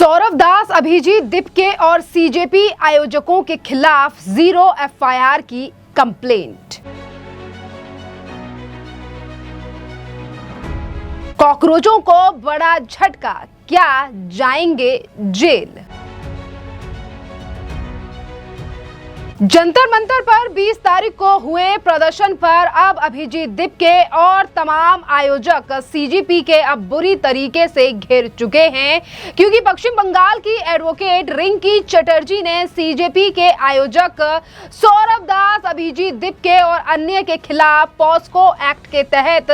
सौरभ दास, अभिजीत दिपके और सीजेपी आयोजकों के खिलाफ 0 एफआईआर की कंप्लेंट। कॉकरोचों को बड़ा झटका, क्या जाएंगे जेल? जंतर मंतर पर 20 तारीख को हुए प्रदर्शन पर अब अभिजीत दिपके और तमाम आयोजक सीजेपी के अब बुरी तरीके से घिर चुके हैं, क्योंकि पश्चिम बंगाल की एडवोकेट रिंकी चटर्जी ने सीजेपी के आयोजक सौरभ दास, अभिजीत दिपके और अन्य के खिलाफ पॉस्को एक्ट के तहत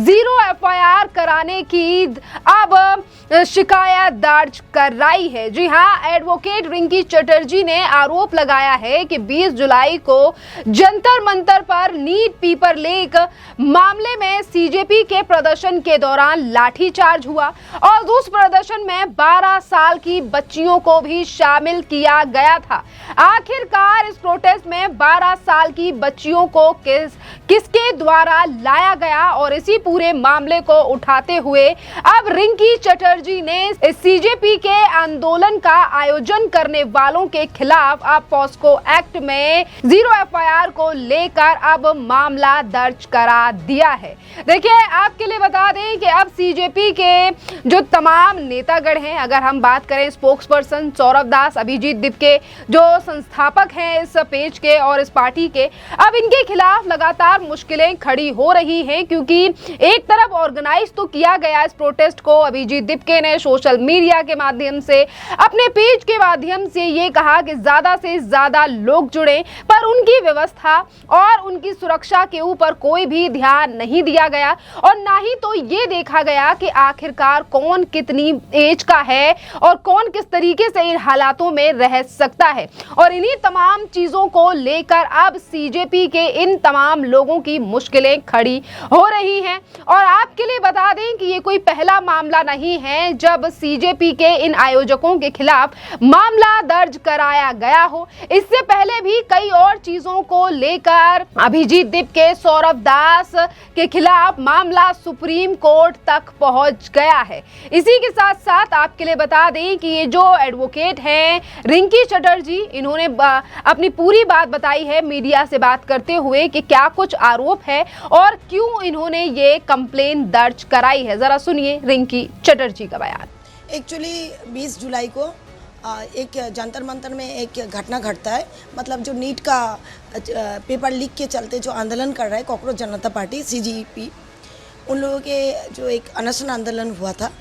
0 एफआईआर कराने की अब शिकायत दर्ज कराई है। जी हां, एडवोकेट रिंकी चटर्जी ने आरोप लगाया है कि 20 जुलाई को जंतर मंतर पर नीट पेपर लीक मामले में सीजेपी के प्रदर्शन के दौरान लाठीचार्ज हुआ और उस प्रदर्शन में 12 साल की बच्चियों को भी शामिल किया गया था। आखिरकार इस प्रोटेस्ट में 12 साल की बच्चियों को किसके द्वारा लाया गया, और इसी पूरे मामले को उठाते हुए अब रिंकी चटर्जी ने सीजेपी के आंदोलन का आयोजन करने वालों के खिलाफ अब पॉस्को एक्ट में 0 एफआईआर को लेकर अब मामला दर्ज करा दिया है। देखिए, आपके लिए बता दें कि अब सीजेपी के जो तमाम नेतागण हैं, अगर हम बात करें स्पोक्स पर्सन सौरभ दास, अभिजीत दिपके जो संस्थापक हैं इस पेज के और इस पार्टी के, अब इनके खिलाफ लगातार मुश्किलें खड़ी हो रही हैं, क्योंकि एक तरफ ऑर्गेनाइज तो किया गया इस प्रोटेस्ट को, अभिजीत दिपके ने सोशल मीडिया के माध्यम से, अपने पेज के माध्यम से ये कहा कि ज्यादा से ज्यादा लोग जुड़े, पर उनकी व्यवस्था और उनकी सुरक्षा के ऊपर कोई भी ध्यान नहीं दिया गया और ना ही तो ये देखा गया कि आखिरकार कौन कितनी एज का है और कौन किस तरीके से इन हालातों में रह सकता है। और इन्हीं तमाम चीजों को लेकर अब सीजेपी के इन तमाम लोगों की मुश्किलें खड़ी हो रही हैं। और आपके लिए बता दें कि ये कोई पहला मामला नहीं है जब सीजेपी के इन आयोजकों के खिलाफ मामला दर्ज कराया गया हो। इससे पहले भी कई और चीजों को लेकर अभिजीत दिपके, सौरभ दास के खिलाफ मामला सुप्रीम कोर्ट तक पहुंच गया है। इसी के साथ साथ आपके लिए बता दें कि ये जो एडवोकेट हैं रिंकी चटर्जी, इन्होंने अपनी पूरी बात बताई है मीडिया से बात करते हुए कि क्या कुछ आरोप है और क्यों इन्होंने ये कंप्लेन दर्ज कराई है। जरा सुनिए रिंकी चटर्जी का बयान। एक्चुअली 20 जुलाई को एक जंतर मंतर में एक घटना घटता है, मतलब जो नीट का पेपर लीक के चलते जो आंदोलन कर रहा है कॉकरोच जनता पार्टी सीजेपी, उन लोगों के जो एक अनशन आंदोलन हुआ था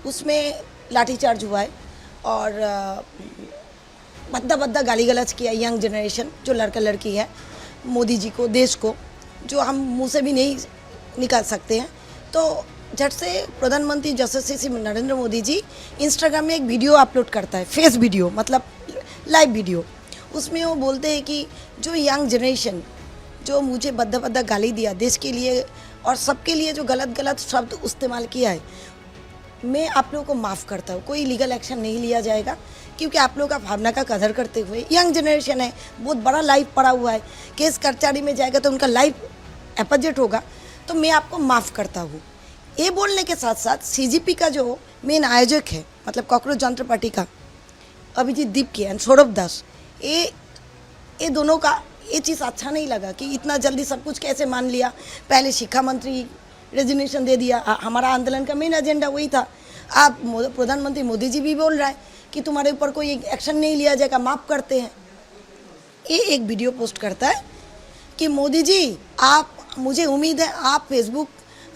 उसमें लाठीचार्ज हुआ है और भद्दा गाली गलौज किया यंग जनरेशन जो लड़का लड़की है, मोदी जी को, देश को, जो हम मुंह से भी नहीं निकाल सकते हैं। तो झट से प्रधानमंत्री यशस्वी नरेंद्र मोदी जी इंस्टाग्राम में एक वीडियो अपलोड करता है, फेस वीडियो मतलब लाइव वीडियो। उसमें वो बोलते हैं कि जो यंग जनरेशन जो मुझे बद्दा गाली दिया देश के लिए और सबके लिए, जो गलत शब्द इस्तेमाल किया है, मैं आप लोगों को माफ़ करता हूँ। कोई लीगल एक्शन नहीं लिया जाएगा क्योंकि आप लोगों का भावना का कदर करते हुए, यंग जनरेशन है, बहुत बड़ा लाइफ पड़ा हुआ है, केस कचहरी में जाएगा तो उनका लाइफ एपोजिट होगा, तो मैं आपको माफ़ करता हूँ। ये बोलने के साथ साथ सीजेपी का जो मेन आयोजक है, मतलब कॉकरोच जनता पार्टी का अभिजीत दिपके एंड सौरभ दास, ये दोनों का ये चीज़ अच्छा नहीं लगा कि इतना जल्दी सब कुछ कैसे मान लिया। पहले शिक्षा मंत्री रेजिग्नेशन दे दिया, हमारा आंदोलन का मेन एजेंडा वही था। आप प्रधानमंत्री मोदी जी भी बोल रहा है कि तुम्हारे ऊपर कोई एक्शन नहीं लिया जाएगा, माफ़ करते हैं। ये एक वीडियो पोस्ट करता है कि मोदी जी, आप, मुझे उम्मीद है आप फेसबुक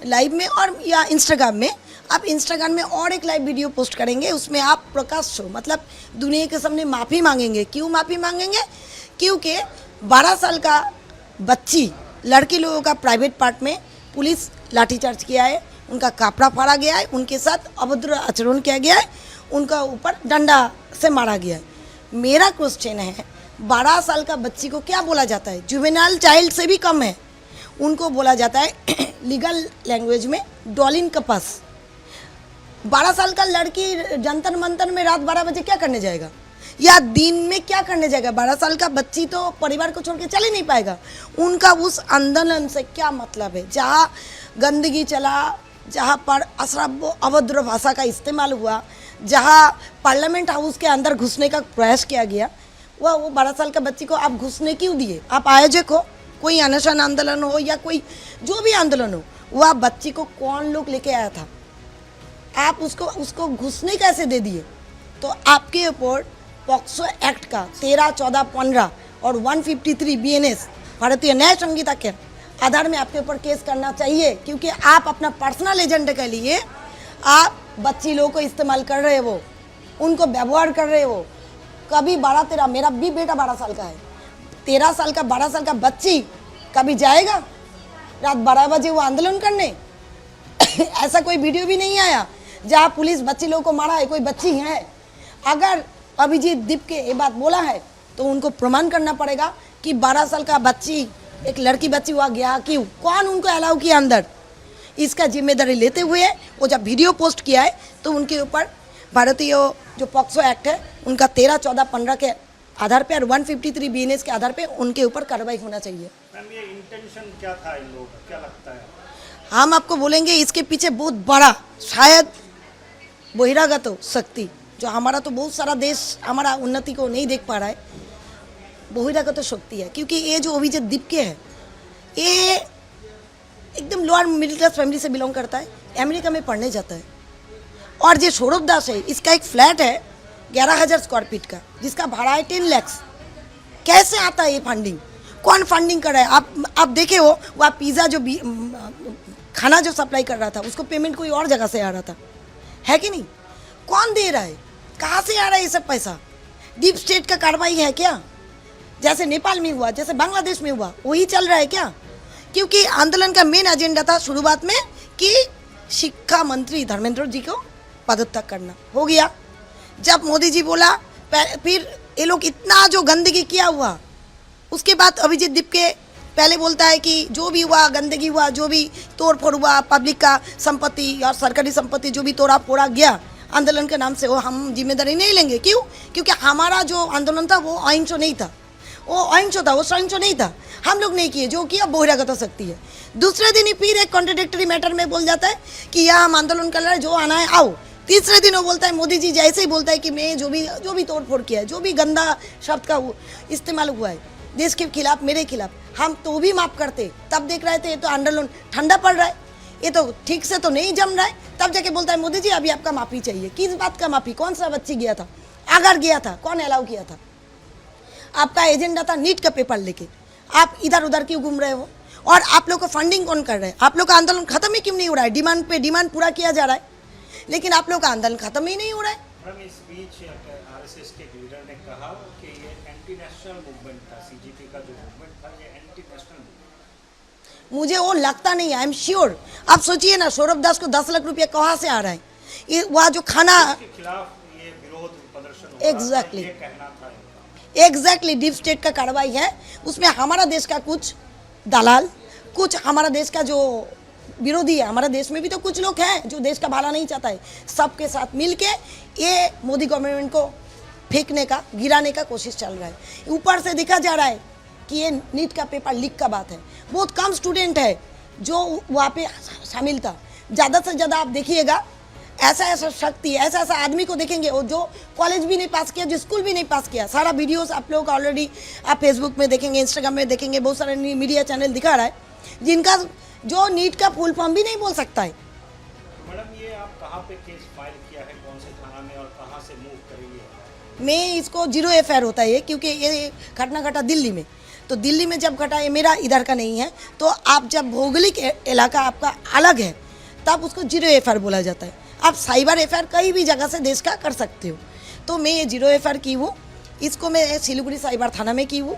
लाइव में और या इंस्टाग्राम में, आप इंस्टाग्राम में और एक लाइव वीडियो पोस्ट करेंगे, उसमें आप प्रकाश शो मतलब दुनिया के सामने माफ़ी मांगेंगे। क्यों माफ़ी मांगेंगे? क्योंकि 12 साल का बच्ची लड़की लोगों का प्राइवेट पार्ट में पुलिस लाठीचार्ज किया है, उनका कपड़ा फाड़ा गया है, उनके साथ अभद्र आचरण किया गया है, उनका ऊपर डंडा से मारा गया है। मेरा क्वेश्चन है, 12 साल का बच्ची को क्या बोला जाता है? जुवेनाइल चाइल्ड से भी कम है, उनको बोला जाता है लीगल लैंग्वेज में डॉलिन का पास। 12 साल का लड़की जंतर मंतर में रात 12 बजे क्या करने जाएगा या दिन में क्या करने जाएगा? 12 साल का बच्ची तो परिवार को छोड़ के चल ही नहीं पाएगा। उनका उस आंदोलन से क्या मतलब है? जहाँ गंदगी चला, जहाँ पर अश्राव्य अभद्र भाषा का इस्तेमाल हुआ, जहाँ पार्लियामेंट हाउस के अंदर घुसने का प्रयास किया गया, वो 12 साल का बच्ची को आप घुसने क्यों दिए? आप आयोजक हो, कोई अनशन आंदोलन हो या कोई जो भी आंदोलन हो, वह बच्ची को कौन लोग लेके आया था? आप उसको घुसने कैसे दे दिए? तो आपके ऊपर पॉक्सो एक्ट का 13, 14, 15 और 153 BNS भारतीय न्याय संहिता के आधार में आपके ऊपर केस करना चाहिए, क्योंकि आप अपना पर्सनल एजेंडा के लिए आप बच्ची लोगों को इस्तेमाल कर रहे हो, उनको व्यवहार कर रहे हो। कभी 12-13, मेरा भी बेटा 12 साल का है, 13 साल का 12 साल का बच्ची कभी जाएगा रात 12 बजे वो आंदोलन करने? ऐसा कोई वीडियो भी नहीं आया जहाँ पुलिस बच्ची लोगों को मारा है, कोई बच्ची है। अगर अभिजीत दीप के ये बात बोला है तो उनको प्रमाण करना पड़ेगा कि 12 साल का बच्ची, एक लड़की बच्ची हुआ गया क्यों, कौन उनको अलाउ किया अंदर? इसका जिम्मेदारी लेते हुए वो जब वीडियो पोस्ट किया है तो उनके ऊपर भारतीय जो पॉक्सो एक्ट है उनका 13, 14, 15 के आधार पे और 153 BNS के आधार पे उनके ऊपर कार्रवाई होना चाहिए। मैम, ये इंटेंशन क्या था इन लोगों का, क्या लगता है? हम आपको बोलेंगे इसके पीछे बहुत बड़ा शायद बहिरागत शक्ति, जो हमारा तो बहुत सारा देश हमारा उन्नति को नहीं देख पा रहा है, बहिरागत शक्ति है। क्योंकि ये जो अभिजीत दीपके है, ये एकदम लोअर मिडिल क्लास फैमिली से बिलोंग करता है, अमेरिका में पढ़ने जाता है। और जो सौरभ दास है, इसका एक फ्लैट है 11,000 स्क्वायर फीट का, जिसका भाड़ा है 10 लाख। कैसे आता है ये फंडिंग? कौन फंडिंग कर रहा है? आप देखे हो वह पिज़्ज़ा जो खाना जो सप्लाई कर रहा था, उसको पेमेंट कोई और जगह से आ रहा था, है कि नहीं? कौन दे रहा है? कहाँ से आ रहा है ये सब पैसा? डीप स्टेट का कार्रवाई है क्या? जैसे नेपाल में हुआ, जैसे बांग्लादेश में हुआ, वही चल रहा है क्या? क्योंकि आंदोलन का मेन एजेंडा था शुरुआत में कि शिक्षा मंत्री धर्मेंद्र जी को पदत्याग करना। हो गया। जब मोदी जी बोला, फिर ये लोग इतना जो गंदगी किया हुआ, उसके बाद अभिजीत दीप के पहले बोलता है कि जो भी हुआ, गंदगी हुआ, जो भी तोड़ फोड़ हुआ, पब्लिक का संपत्ति और सरकारी संपत्ति जो भी तोड़ा फोड़ा गया आंदोलन के नाम से, वो हम जिम्मेदारी नहीं लेंगे। क्यों? क्योंकि हमारा जो आंदोलन था वो अहिंसक नहीं था, वो अहिंसक था, वो सहिंसक नहीं था। हम लोग नहीं किए, जो किया बहिरागत शक्ति है। दूसरे दिन ही फिर एक कॉन्ट्रडिक्टरी मैटर में बोल जाता है कि यह हम आंदोलन कर रहे हैं, जो आना है आओ। तीसरे दिन वो बोलता है, मोदी जी जैसे ही बोलता है कि मैं जो भी तोड़ फोड़ किया है, जो भी गंदा शब्द का इस्तेमाल हुआ है देश के खिलाफ, मेरे खिलाफ, हम तो भी माफ़ करते। तब देख रहे थे ये तो आंदोलन ठंडा पड़ रहा है, ये तो ठीक से तो नहीं जम रहा है। तब जाके बोलता है, मोदी जी अभी आपका माफ़ी चाहिए। किस बात का माफ़ी? कौन सा बच्ची गया था? अगर गया था, कौन अलाउ किया था? आपका एजेंडा था नीट का पेपर लेके, आप इधर उधर क्यों घूम रहे हो? और आप लोग को फंडिंग कौन कर रहे हैं? आप लोग का आंदोलन खत्म ही क्यों नहीं हो रहा है? डिमांड पे डिमांड पूरा किया जा रहा है, लेकिन आप लोग का आंदोलन खत्म ही नहीं हो रहा है। मैम, इस बीच आरएसएस के एक लीडर ने कहा कि ये एंटी नेशनल मूवमेंट था, सीजीपी का जो मूवमेंट था ये एंटी नेशनल मूवमेंट। मुझे वो लगता नहीं है, आई एम श्योर। आप सोचिए ना, सौरभ दास को 10 लाख रुपया कहाँ से आ रहा है? ये वह जो खाना के खिलाफ ये विरोध प्रदर्शन हो रहा था, Exactly. ये कहना था इनका। एग्जैक्टली डीप स्टेट का कार्रवाई है। उसमें हमारा देश का कुछ दलाल, कुछ हमारा देश का जो विरोधी है, हमारा देश में भी तो कुछ लोग हैं जो देश का भला नहीं चाहता है, सबके साथ मिलके ये मोदी गवर्नमेंट को फेंकने का, गिराने का कोशिश चल रहा है। ऊपर से दिखा जा रहा है कि ये नीट का पेपर लीक का बात है। बहुत कम स्टूडेंट है जो वहाँ पे शामिल था। ज़्यादा से ज़्यादा आप देखिएगा, ऐसा ऐसा शक्ति, ऐसा ऐसा आदमी को देखेंगे और जो कॉलेज भी नहीं पास किया, जो स्कूल भी नहीं पास किया। सारा वीडियोस आप लोग ऑलरेडी आप फेसबुक में देखेंगे, इंस्टाग्राम में देखेंगे, बहुत सारे मीडिया चैनल दिखा रहा है, जिनका जो नीट का फुल फॉर्म भी नहीं बोल सकता है। मैडम, ये आप कहाँ पे केस फाइल किया है, कौन से थाना में और कहाँ से मूव करेंगे? मैं इसको 0 FIR होता है, क्योंकि ये घटना घटा दिल्ली में। तो दिल्ली में जब घटा, ये मेरा इधर का नहीं है, तो आप जब भौगोलिक इलाका आपका अलग है तब उसको 0 FIR बोला जाता है। आप साइबर FIR कहीं भी जगह से देश का कर सकते हो। तो मैं ये 0 FIR की हूँ, इसको मैं सिलीगुड़ी साइबर थाना में की हूँ।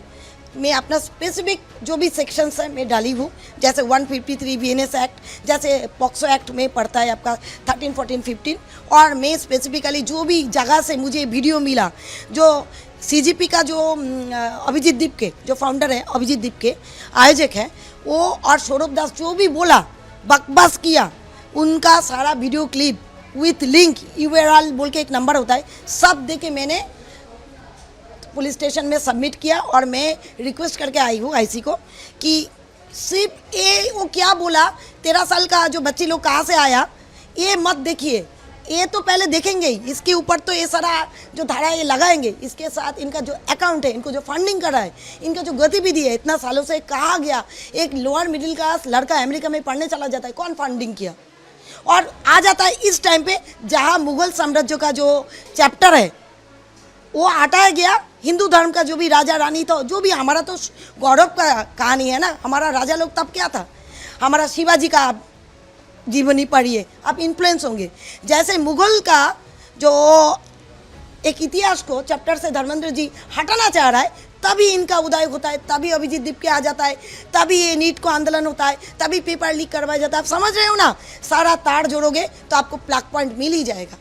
मैं अपना स्पेसिफिक जो भी सेक्शंस है मैं डाली हूँ, जैसे 153 BNS एक्ट, जैसे पॉक्सो एक्ट में पड़ता है आपका 13, 14, 15। और मैं स्पेसिफिकली जो भी जगह से मुझे वीडियो मिला, जो CGP का जो अभिजीत दीप के जो फाउंडर है, अभिजीत दीप के आयोजक है वो, और सौरभ दास जो भी बोला, बकवास किया, उनका सारा video clip with link URL बोल के एक नंबर होता है, सब दे के मैंने पुलिस स्टेशन में सबमिट किया। और मैं रिक्वेस्ट करके आई हूँ IC को कि सिर्फ ये वो क्या बोला, 13 साल का जो बच्ची लोग कहाँ से आया, ये मत देखिए, ये तो पहले देखेंगे ही, इसके ऊपर तो ये सारा जो धारा ये लगाएंगे, इसके साथ इनका जो अकाउंट है, इनको जो फंडिंग कर रहा है, इनका जो गतिविधि है, इतना सालों से कहा गया एक लोअर मिडिल क्लास लड़का अमेरिका में पढ़ने चला जाता है, कौन फंडिंग किया, और आ जाता है इस टाइम पे जहाँ मुगल साम्राज्य का जो चैप्टर है वो हटाया गया, हिंदू धर्म का जो भी राजा रानी था, जो भी हमारा तो गौरव का कहानी है ना, हमारा राजा लोग तब क्या था, हमारा शिवाजी का जीवनी पढ़िए, आप इन्फ्लुएंस होंगे। जैसे मुगल का जो एक इतिहास को चैप्टर से धर्मेंद्र जी हटाना चाह रहा है, तभी इनका उदय होता है, तभी अभिजीत दीप आ जाता है, तभी ये नीट को आंदोलन होता है, तभी पेपर लीक करवाया जाता है। आप समझ रहे हो ना, सारा तार जोड़ोगे तो आपको प्लग पॉइंट मिल ही जाएगा।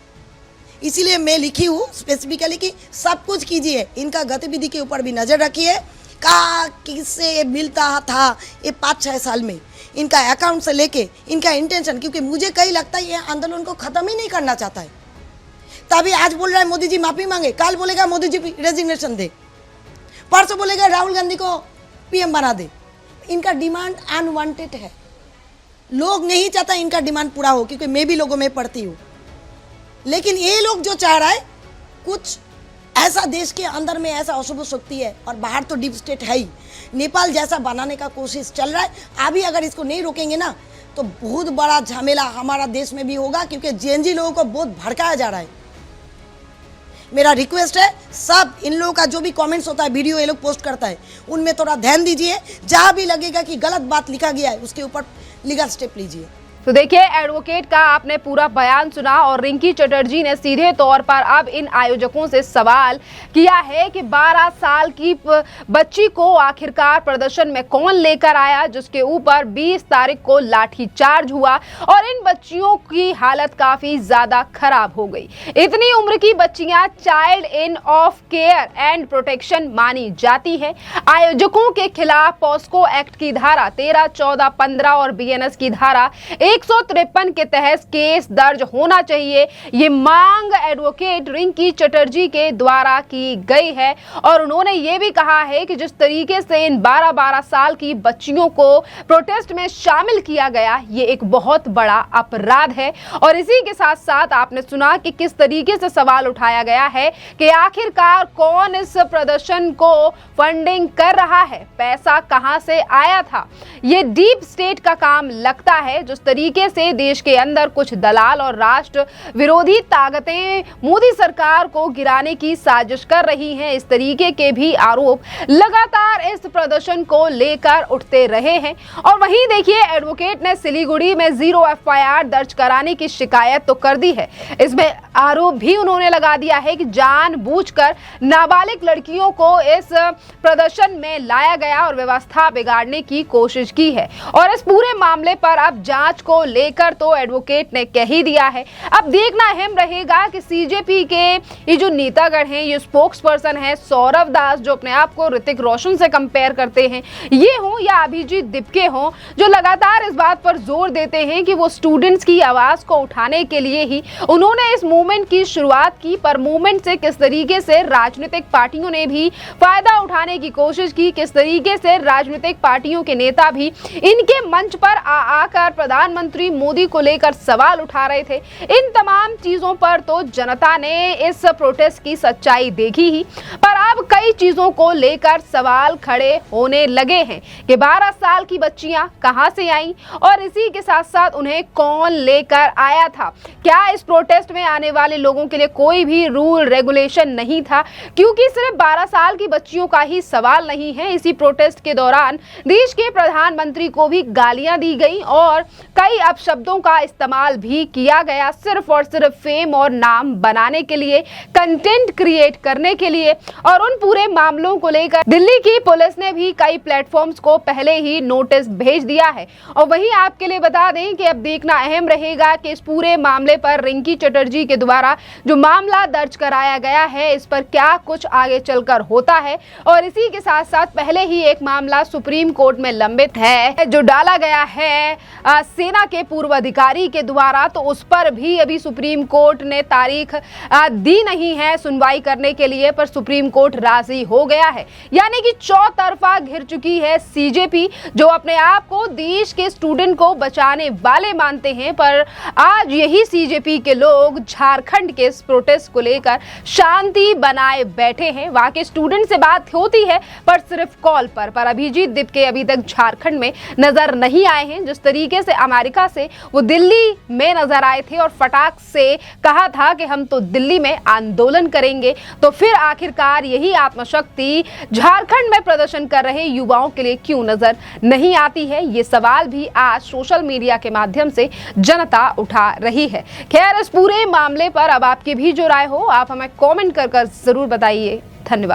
इसीलिए मैं लिखी हूँ स्पेसिफिकली कि सब कुछ कीजिए, इनका गतिविधि के ऊपर भी नज़र रखिए, कहाँ किससे मिलता था ये 5-6 साल में, इनका अकाउंट से लेके इनका इंटेंशन, क्योंकि मुझे कहीं लगता है ये आंदोलन को ख़त्म ही नहीं करना चाहता है। तभी आज बोल रहा है मोदी जी माफ़ी मांगे, कल बोलेगा मोदी जी रेजिग्नेशन दे, परसों बोलेगा राहुल गांधी को पीएम बना दे। इनका डिमांड अनवांटेड है, लोग नहीं चाहता इनका डिमांड पूरा हो, क्योंकि मैं भी लोगों में पढ़ती हूँ, लेकिन ये लोग जो चाह रहा है कुछ ऐसा, देश के अंदर में ऐसा अशुभ शक्ति है और बाहर तो डीप स्टेट है ही, नेपाल जैसा बनाने का कोशिश चल रहा है। अभी अगर इसको नहीं रोकेंगे ना तो बहुत बड़ा झमेला हमारा देश में भी होगा, क्योंकि जेएनजी लोगों को बहुत भड़काया जा रहा है। मेरा रिक्वेस्ट है, सब इन लोगों का जो भी कमेंट्स होता है, वीडियो ये लोग पोस्ट करता है, उनमें थोड़ा ध्यान दीजिए, जहाँ भी लगेगा कि गलत बात लिखा गया है उसके ऊपर लीगल स्टेप लीजिए। तो देखिए, एडवोकेट का आपने पूरा बयान सुना और रिंकी चटर्जी ने सीधे तौर पर अब इन आयोजकों से सवाल किया है कि 12 साल की बच्ची को आखिरकार प्रदर्शन में कौन लेकर आया, जिसके ऊपर 20 तारीख को लाठीचार्ज हुआ और इन बच्चियों की हालत काफी ज्यादा खराब हो गई। इतनी उम्र की बच्चियां child in of care and protection मानी जाती है। आयोजकों के खिलाफ पॉस्को एक्ट की धारा 13, 14, 15 और बीएनएस की धारा 153 के तहत केस दर्ज होना चाहिए। ये मांग एडवोकेट रिंकी चटर्जी के द्वारा की गई है और उन्होंने ये भी कहा है कि जिस तरीके से इन 12-12 साल की बच्चियों को प्रोटेस्ट में शामिल किया गया, ये एक बहुत बड़ा अपराध है। और इसी के साथ साथ आपने सुना कि किस तरीके से सवाल उठाया गया है कि आखिरकार कौन इस प्रदर्शन को फंडिंग कर रहा है, पैसा कहां से आया था। ये डीप स्टेट का काम लगता है। जिस तरीके से देश के अंदर कुछ दलाल और राष्ट्र विरोधी ताकतें मोदी सरकार को गिराने की साजिश कर रही हैं, इस तरीके के भी आरोप लगातार इस प्रदर्शन को लेकर उठते रहे हैं। और वहीं देखिए, एडवोकेट ने सिलीगुड़ी में 0 एफआईआर दर्ज कराने की शिकायत तो कर दी है, इसमें आरोप भी उन्होंने लगा दिया है कि जानबूझकर नाबालिग लड़कियों को इस प्रदर्शन में लाया गया और व्यवस्था बिगाड़ने की कोशिश की है। और इस पूरे मामले पर अब जांच को लेकर तो एडवोकेट ने कह ही दिया है। अब देखना अहम रहेगा कि सीजेपी के ये जो नेतागण हैं, ये स्पोक्स पर्सन है सौरव दास, जो अपने आप को ऋतिक रोशन से कंपेयर करते हैं, ये हों या अभिजीत दिपके हों, जो लगातार इस बात पर जोर देते हैं कि वो स्टूडेंट्स की आवाज को उठाने के लिए ही उन्होंने इस मूवमेंट की शुरुआत की, पर मूवमेंट से किस तरीके से राजनीतिक पार्टियों ने भी फायदा उठाने की कोशिश की, किस तरीके से राजनीतिक पार्टियों के नेता भी इनके मंच पर आकर प्रधानमंत्री मोदी को लेकर सवाल उठा रहे थे। इन तमाम चीजों पर तो जनता ने इस प्रोटेस्ट की सच्चाई देखी ही, पर अब कई चीजों को लेकर सवाल खड़े होने लगे हैं कि 12 साल की बच्चियां कहां से आईं और इसी के साथ साथ उन्हें कौन लेकर आया था। क्या इस प्रोटेस्ट में आने वाले लोगों के लिए कोई भी रूल रेगुलेशन नहीं था? क्योंकि सिर्फ 12 साल की बच्चियों का ही सवाल नहीं है। इसी प्रोटेस्ट के दौरान देश के प्रधानमंत्री को भी गालियां दी गई और कई अपशब्दों का इस्तेमाल भी किया गया, सिर्फ और सिर्फ फेम और नाम बनाने के लिए, कंटेंट क्रिएट करने के लिए। और उन पूरे मामलों को लेकर दिल्ली की पुलिस ने भी कई प्लेटफॉर्म्स को पहले ही नोटिस भेज दिया है। और वहीं आपके लिए बता दें कि अब देखना अहम रहेगा कि इस पूरे मामले पर रिंकी चटर्जी के द्वारा जो मामला दर्ज कराया गया है, इस पर क्या कुछ आगे चलकर होता है। और इसी के साथ साथ पहले ही एक मामला सुप्रीम कोर्ट में लंबित है, जो डाला गया है सेना सेना के पूर्व अधिकारी के द्वारा, तो उस पर भी अभी सुप्रीम कोर्ट ने तारीख दी नहीं है सुनवाई करने के लिए, पर सुप्रीम कोर्ट राजी हो गया है। यानी कि चौतरफा घिर चुकी है सीजेपी, जो अपने आप को देश के स्टूडेंट को बचाने वाले मानते हैं, पर आज यही सीजेपी के लोग झारखंड के इस प्रोटेस्ट को लेकर शांति बनाए बैठे हैं। वहां के स्टूडेंट से बात होती है पर सिर्फ कॉल पर अभिजीत दिपके अभी तक झारखंड में नजर नहीं आए हैं। जिस तरीके से अमेरिका से वो दिल्ली में नजर आए थे और फटाक से कहा था कि हम तो दिल्ली में आंदोलन करेंगे, तो फिर आखिरकार यही आत्मशक्ति झारखंड में प्रदर्शन कर रहे युवाओं के लिए क्यों नजर नहीं आती है? ये सवाल भी आज सोशल मीडिया के माध्यम से जनता उठा रही है। खैर, इस पूरे मामले पर अब आपकी भी जो राय हो आप हमें कमेंट कर जरूर बताइए। धन्यवाद।